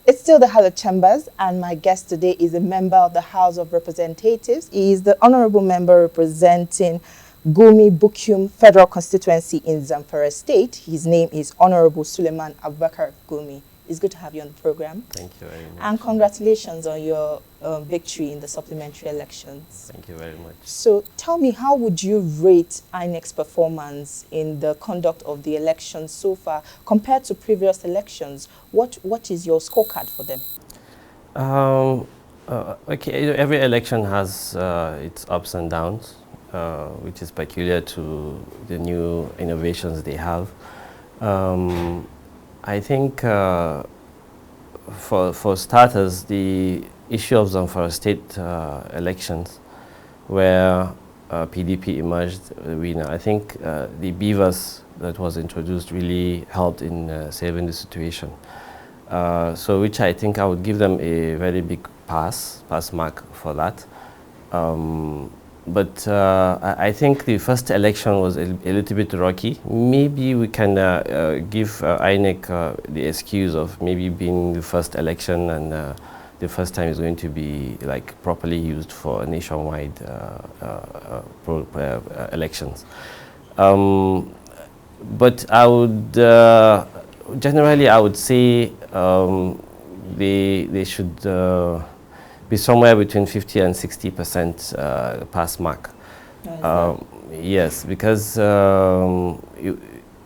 It's still the Hallowed Chambers, and my guest today is a member of the House of Representatives. He is the honorable member representing Gummi Bukum Federal Constituency in Zamfara State. His name is Honorable Sulaiman Gummi. It's good to have you on the program. Thank you very much. And congratulations on your victory in the supplementary elections. Thank you very much. So tell me, how would you rate INEC's performance in the conduct of the elections so far compared to previous elections? What is your scorecard for them? Okay, every election has its ups and downs, which is peculiar to the new innovations they have. I think for starters, the issue of Zamfara state elections, where PDP emerged the winner, I think the beavers that was introduced really helped in saving the situation. So which I think I would give them a very big pass mark for that. But I think the first election was a little bit rocky. Maybe we can give INEC the excuse of maybe being the first election, and the first time is going to be like properly used for nationwide elections. But I would generally I would say they should be somewhere between 50 and 60% pass mark. Yes, because the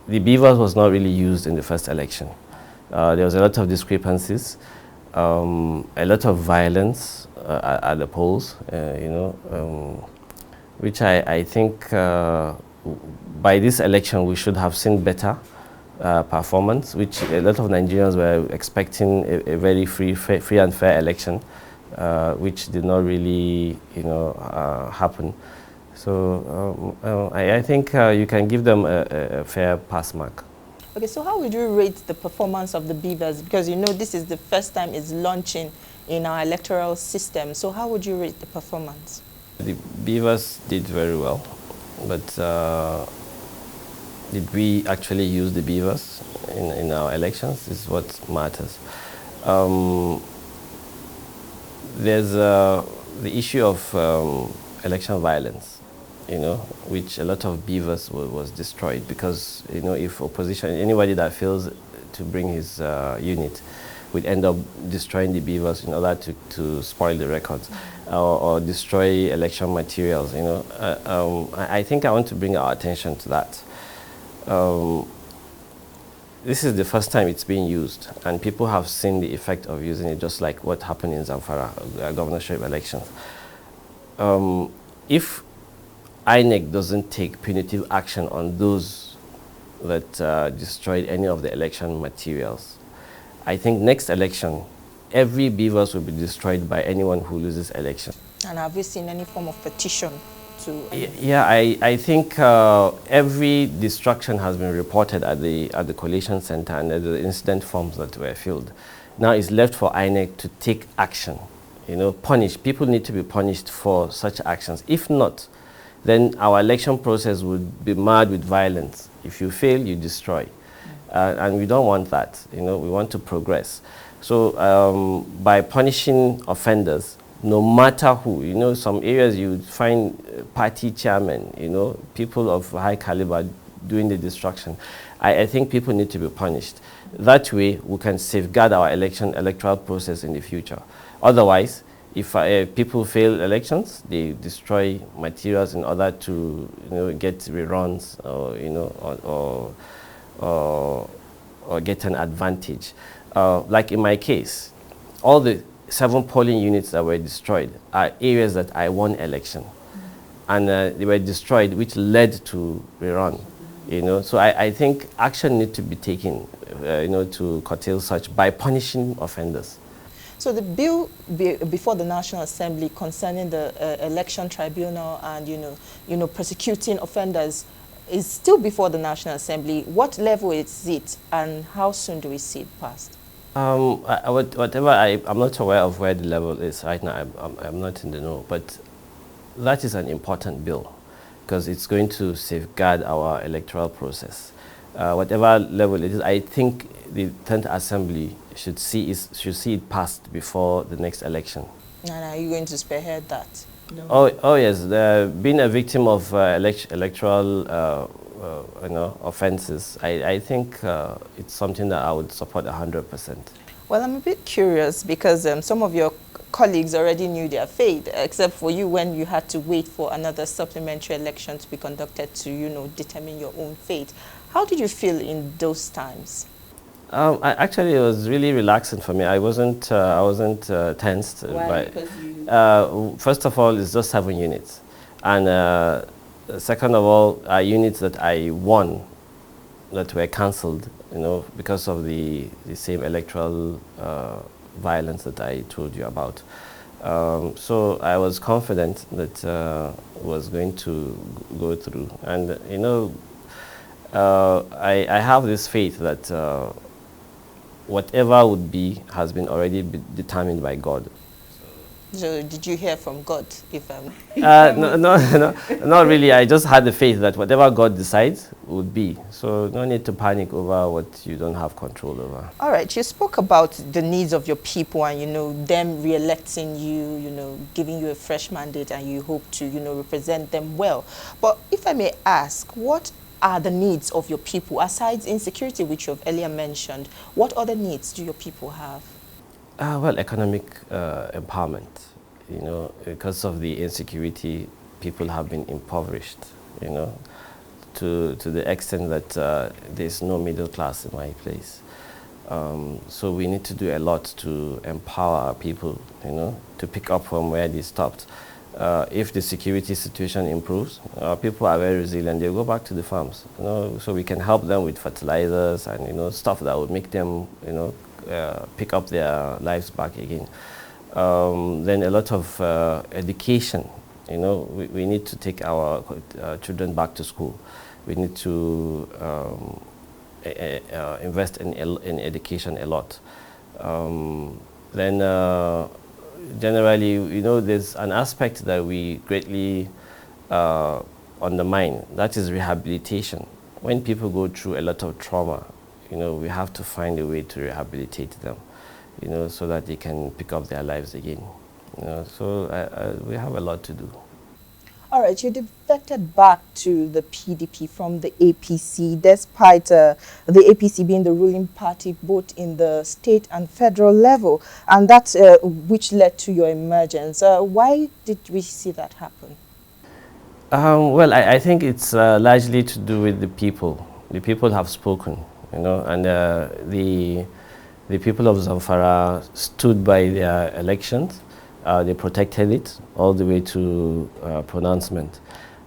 beavers was not really used in the first election. There was a lot of discrepancies, a lot of violence at the polls, which I think by this election we should have seen better performance, which a lot of Nigerians were expecting a very free and fair election. Which did not really, happen. So I think you can give them a fair pass mark. Okay, so how would you rate the performance of the beavers? Because this is the first time it's launching in our electoral system. So how would you rate the performance? The beavers did very well, but did we actually use the beavers in our elections is what matters. There's the issue of election violence, which a lot of beavers was destroyed because, if opposition, anybody that fails to bring his unit would end up destroying the beavers in order to spoil the records or destroy election materials, I think I want to bring our attention to that. This is the first time it's being used, and people have seen the effect of using it, just like what happened in Zamfara governorship elections. If INEC doesn't take punitive action on those that destroyed any of the election materials, I think next election, every beavers will be destroyed by anyone who loses election. And have you seen any form of petition? Yeah, I think every destruction has been reported at the collation center, and the incident forms that were filled. Now it's left for INEC to take action, punish. People need to be punished for such actions. If not, then our election process would be marred with violence. If you fail, you destroy. And we don't want that, we want to progress. So by punishing offenders, no matter who, some areas you would find party chairmen, people of high caliber doing the destruction. I think people need to be punished. That way, we can safeguard our electoral process in the future. Otherwise, if people fail elections, they destroy materials in order to, get reruns or get an advantage. Like in my case, all the 7 polling units that were destroyed are areas that I won election, and they were destroyed, which led to rerun. So I think action needs to be taken, to curtail such by punishing offenders. So the bill before the National Assembly concerning the election tribunal and prosecuting offenders is still before the National Assembly. What level is it, and how soon do we see it passed? I'm not aware of where the level is right now. I'm not in the know, but that is an important bill because it's going to safeguard our electoral process. whatever level it is, I think the 10th Assembly should see it passed before the next election. And are you going to spearhead that? No. Oh yes, being a victim of electoral offenses, I think it's something that I would support 100%. Well, I'm a bit curious because some of your colleagues already knew their fate, except for you when you had to wait for another supplementary election to be conducted to, determine your own fate. How did you feel in those times? Actually, it was really relaxing for me. I wasn't tensed. Why? First of all, it's just 7 units, and second of all, units that I won that were cancelled, because of the same electoral violence that I told you about. So I was confident that it was going to go through, and I have this faith that whatever would be has been already determined by God. So did you hear from God? No, not really. I just had the faith that whatever God decides would be. So no need to panic over what you don't have control over. All right. You spoke about the needs of your people and, them re-electing you, giving you a fresh mandate, and you hope to, represent them well. But if I may ask, what are the needs of your people? Aside insecurity, which you have earlier mentioned, what other needs do your people have? Well, economic empowerment. Because of the insecurity, people have been impoverished, to the extent that there's no middle class in my place. So we need to do a lot to empower our people, to pick up from where they stopped. If the security situation improves, people are very resilient. They go back to the farms, so we can help them with fertilizers and stuff that would make them, pick up their lives back again. Then a lot of education. We need to take our children back to school. We need to invest in education a lot. Then generally, there's an aspect that we greatly undermine. That is rehabilitation. When people go through a lot of trauma, we have to find a way to rehabilitate them, so that they can pick up their lives again. So we have a lot to do. All right, you defected back to the PDP from the APC, despite the APC being the ruling party both in the state and federal level, and that's which led to your emergence. Why did we see that happen? Well, I think it's largely to do with the people. The people have spoken, and the people of Zamfara stood by their elections. They protected it all the way to pronouncement.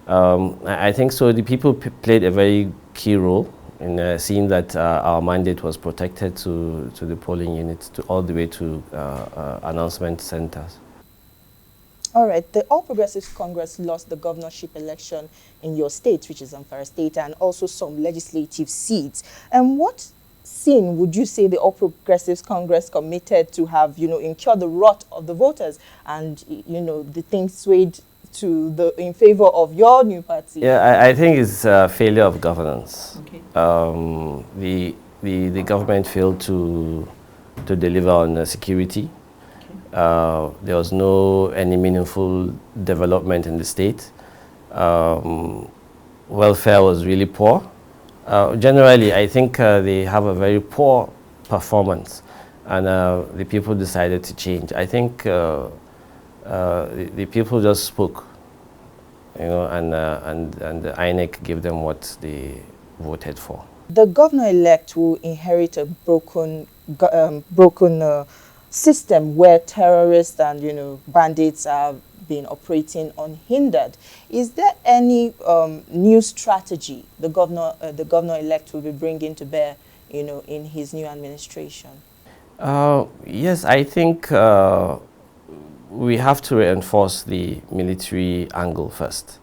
I think so. The people played a very key role in seeing that our mandate was protected to the polling units, all the way to announcement centers. All right. The All Progressives Congress lost the governorship election in your state, which is Zamfara State, and also some legislative seats. And what sin would you say the All Progressives Congress committed to have, incur the wrath of the voters and, the thing swayed to in favor of your new party? Yeah, I think it's a failure of governance. Okay. The government failed to deliver on security. Okay. There was any meaningful development in the state. Welfare was really poor. Generally, I think they have a very poor performance, and the people decided to change. I think the people just spoke, and the INEC gave them what they voted for. The governor-elect will inherit a broken system where terrorists and bandits are been operating unhindered. Is there any new strategy the governor-elect will be bringing to bear, in his new administration? Yes, I think we have to reinforce the military angle first.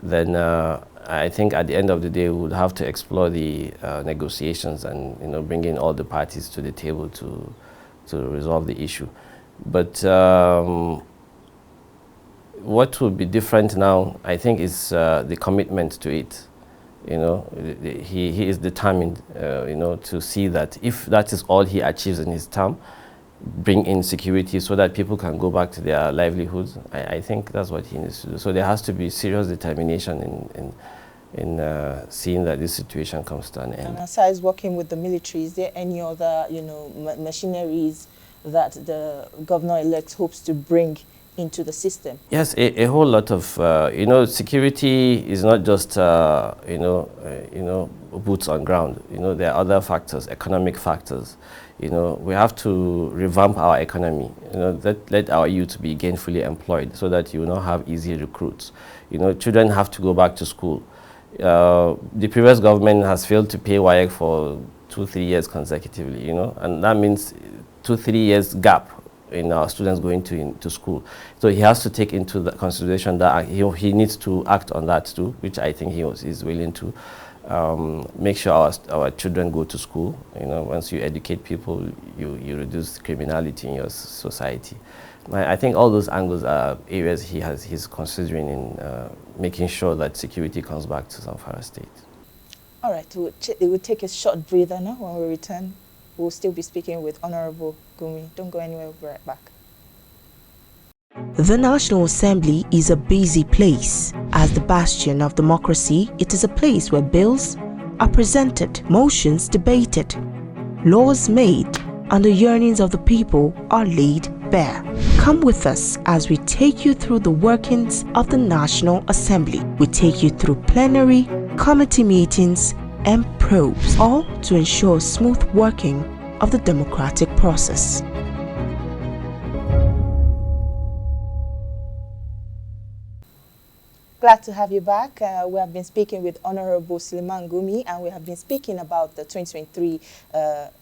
Then I think at the end of the day, we would have to explore the negotiations and bring in all the parties to the table to resolve the issue. But what will be different now, I think, is the commitment to it. He is determined, to see that if that is all he achieves in his term, bring in security so that people can go back to their livelihoods. I think that's what he needs to do. So there has to be serious determination in seeing that this situation comes to an end. And besides working with the military, is there any other, machineries that the governor-elect hopes to bring into the system? Yes, a whole lot of, security is not just, boots on ground. There are other factors, economic factors. We have to revamp our economy. Let our youth be gainfully employed so that you will not have easy recruits. Children have to go back to school. The previous government has failed to pay WAEC for 2-3 years consecutively, and that means 2-3 years gap in our students going to school. So he has to take into the consideration that he needs to act on that too, which I think is willing to. Make sure our children go to school. Once you educate people, you reduce criminality in your society. I think all those angles are areas he's considering in making sure that security comes back to Zamfara State. All right, we'll take a short breather now. When we return, we'll still be speaking with Honorable Gummi. Don't go anywhere, we'll be right back. The National Assembly is a busy place. As the bastion of democracy, it is a place where bills are presented, motions debated, laws made, and the yearnings of the people are laid bare. Come with us as we take you through the workings of the National Assembly. We take you through plenary, committee meetings, and probes, all to ensure smooth working of the democratic process. Glad to have you back. We have been speaking with Honorable Sulaiman Gummi, and we have been speaking about the 2023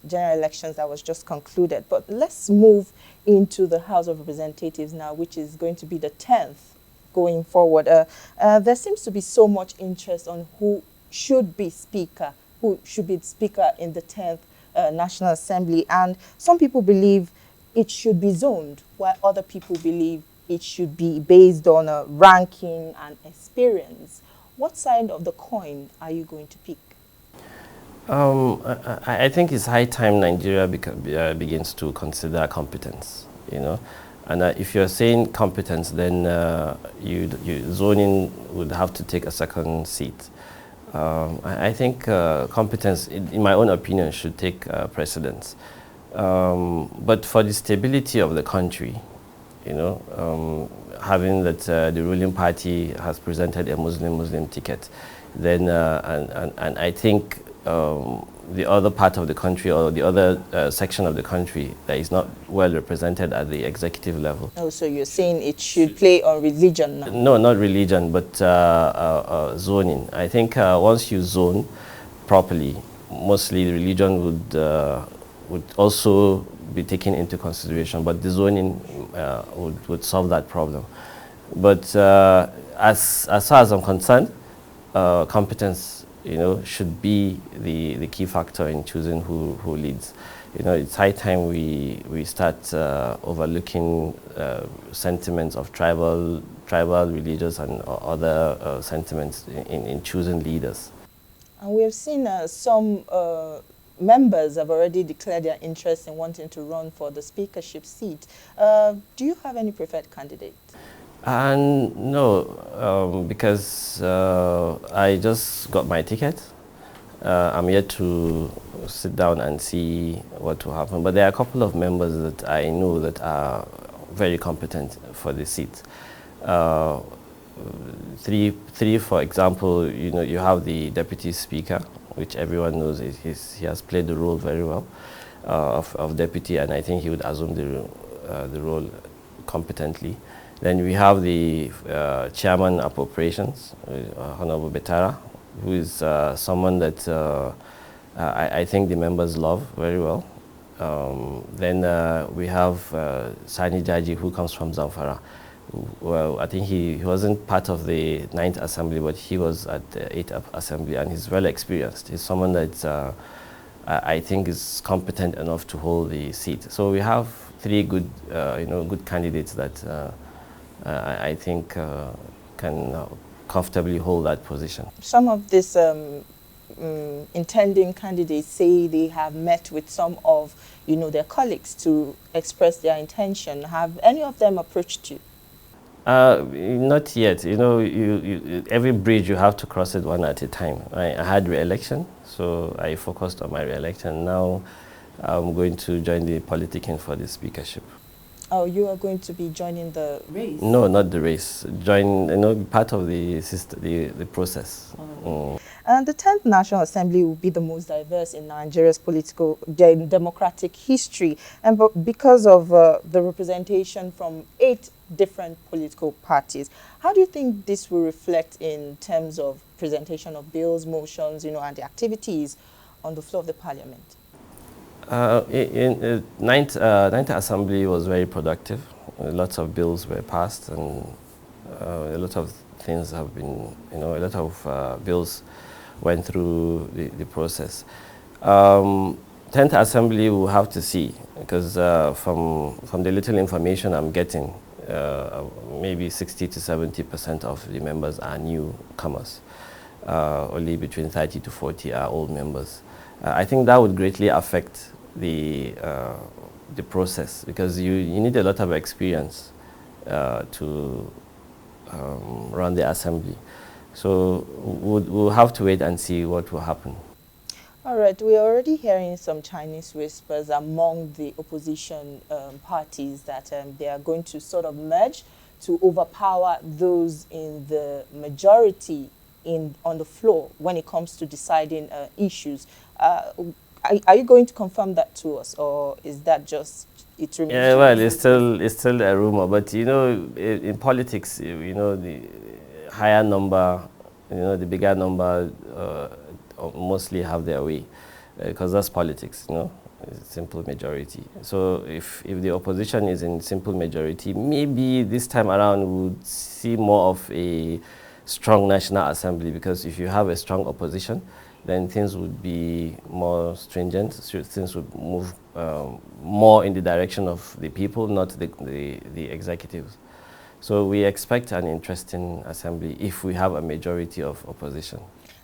general elections that was just concluded. But let's move into the House of Representatives now, which is going to be the 10th going forward. There seems to be so much interest on who should be Speaker, who should be Speaker in the 10th National Assembly. And some people believe it should be zoned, while other people believe it should be based on a ranking and experience. What side of the coin are you going to pick? I think it's high time Nigeria begins to consider competence, And if you're saying competence, then zoning would have to take a second seat. I think competence, in my own opinion, should take precedence. But for the stability of the country, having that the ruling party has presented a Muslim ticket, then and I think the other part of the country or the other section of the country that is not well represented at the executive level. Oh, so you're saying it should play on religion now? No, not religion, but zoning. I think once you zone properly, mostly religion would also be taken into consideration, but the zoning would solve that problem. But as far as I'm concerned, competence, should be the key factor in choosing who leads. It's high time we start overlooking sentiments of tribal, religious, and other sentiments in choosing leaders. And we have seen some members have already declared their interest in wanting to run for the speakership seat. Do you have any preferred candidate? No, because I just got my ticket. I'm yet to sit down and see what will happen. But there are a couple of members that I know that are very competent for the seat. Three, for example, you have the deputy speaker, which everyone knows he has played the role very well of deputy, and I think he would assume the role competently. Then we have the chairman of operations, Honorable Betara, who is someone that I think the members love very well. Then we have Sani Jaji, who comes from Zamfara. Well, I think he wasn't part of the 9th Assembly, but he was at the 8th Assembly, and he's well experienced. He's someone that I think is competent enough to hold the seat. So we have three good, good candidates that I think can comfortably hold that position. Some of these intending candidates say they have met with some of, their colleagues to express their intention. Have any of them approached you? Not yet. Every bridge you have to cross it one at a time. I had re-election, so I focused on my re-election. Now I'm going to join the politicking for the speakership. Oh, you are going to be joining the race? No, not the race. Join, part of the process. And the 10th National Assembly will be the most diverse in Nigeria's political democratic history, and because of the representation from 8 different political parties. How do you think this will reflect in terms of presentation of bills, motions, and the activities on the floor of the parliament? Ninth Assembly was very productive. Lots of bills were passed, and a lot of things have been, a lot of bills went through the process. 10th Assembly will have to see, because from the little information I'm getting, maybe 60 to 70% of the members are newcomers. Only between 30 to 40 are old members. I think that would greatly affect the process, because you need a lot of experience to run the assembly. So we'll have to wait and see what will happen. All right, we're already hearing some Chinese whispers among the opposition parties that they are going to sort of merge to overpower those in the majority on the floor when it comes to deciding issues. Are you going to confirm that to us, or is that just it remains? Yeah, well, it's still a rumor, but in politics, the higher number, the bigger number mostly have their way, because that's politics, it's simple majority. So if the opposition is in simple majority, maybe this time around we'll see more of a strong National Assembly, because if you have a strong opposition, then things would be more stringent. Things would move more in the direction of the people, not the executives. So we expect an interesting assembly if we have a majority of opposition.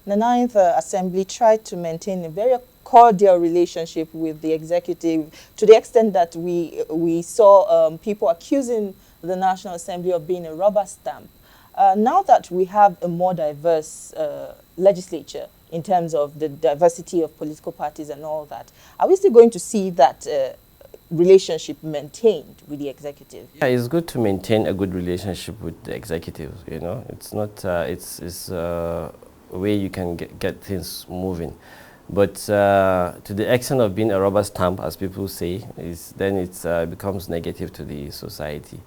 The 9th Assembly tried to maintain a very cordial relationship with the executive, to the extent that we saw people accusing the National Assembly of being a rubber stamp. Now that we have a more diverse legislature in terms of the diversity of political parties and all that, are we still going to see that relationship maintained with the executive? Yeah, it's good to maintain a good relationship with the executive. It's not it's a way you can get things moving, but to the extent of being a rubber stamp, as people say, then it becomes negative to the society.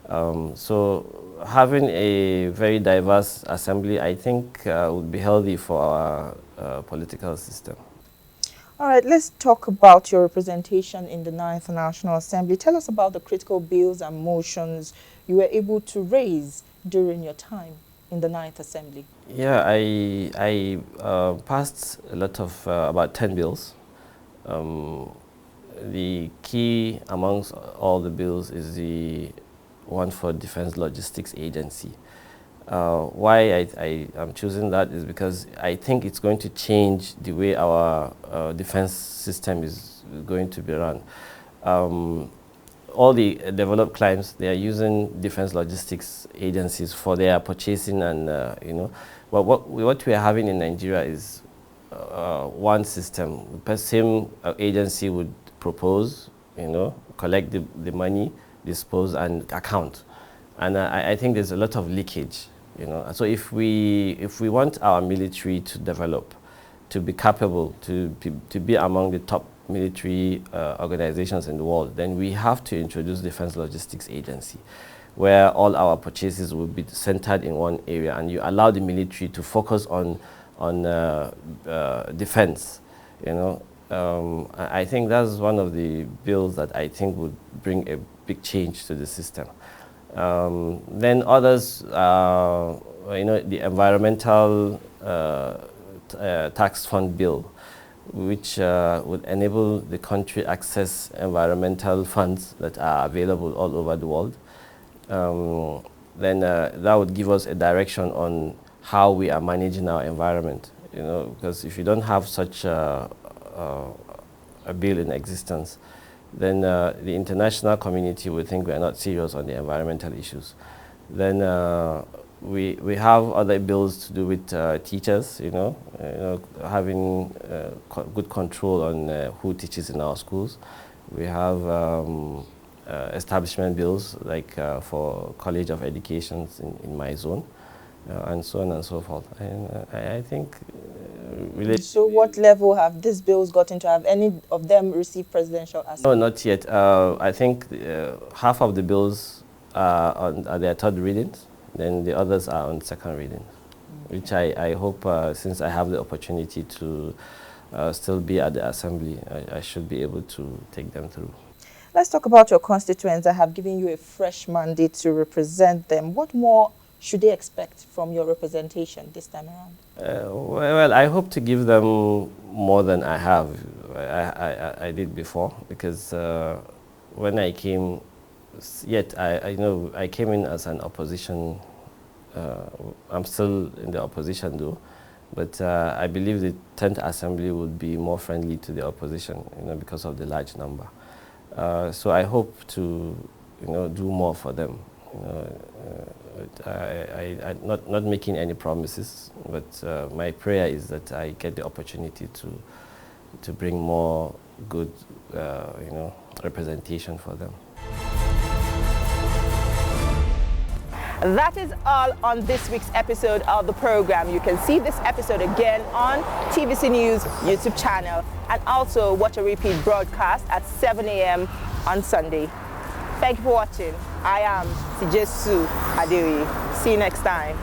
So having a very diverse assembly, I think, would be healthy for our political system. All right, let's talk about your representation in the 9th National Assembly. Tell us about the critical bills and motions you were able to raise during your time in the 9th Assembly. Yeah, I passed a lot of, about 10 bills. The key amongst all the bills is the one for Defense Logistics Agency. Why I am choosing that is because I think it's going to change the way our defense system is going to be run. All the developed clients, they are using defense logistics agencies for their purchasing, and but what we are having in Nigeria is one system. The same agency would propose, collect the money, dispose, and account. And I think there's a lot of leakage, So if we want our military to develop, to be capable, to be among the top military organizations in the world, then we have to introduce Defense Logistics Agency, where all our purchases will be centered in one area, and you allow the military to focus on defense. I think that's one of the bills that I think would bring a big change to the system. Then others, the environmental tax fund bill, which would enable the country access environmental funds that are available all over the world. Then that would give us a direction on how we are managing our environment. You know, because if you don't have such a bill in existence, then the international community will think we are not serious on the environmental issues. Then we have other bills to do with teachers, having good control on who teaches in our schools. We have establishment bills like for College of Education in my zone, and so on and so forth. And I think So what level have these bills gotten to? Have any of them received presidential assent? No, not yet. I think half of the bills are their third readings, then the others are on second reading, which I hope, since I have the opportunity to still be at the assembly, I should be able to take them through. Let's talk about your constituents that have given you a fresh mandate to represent them. What more should they expect from your representation this time around? Well, I hope to give them more than I have. I did before, because when I came, I know I came in as an opposition. I'm still in the opposition though, but I believe the 10th Assembly would be more friendly to the opposition, because of the large number. So I hope to, do more for them. I'm not making any promises, but my prayer is that I get the opportunity to bring more good, representation for them. That is all on this week's episode of the program. You can see this episode again on TVC News YouTube channel, and also watch a repeat broadcast at 7 a.m. on Sunday. Thank you for watching. I am Tijesu Adeoye. See you next time.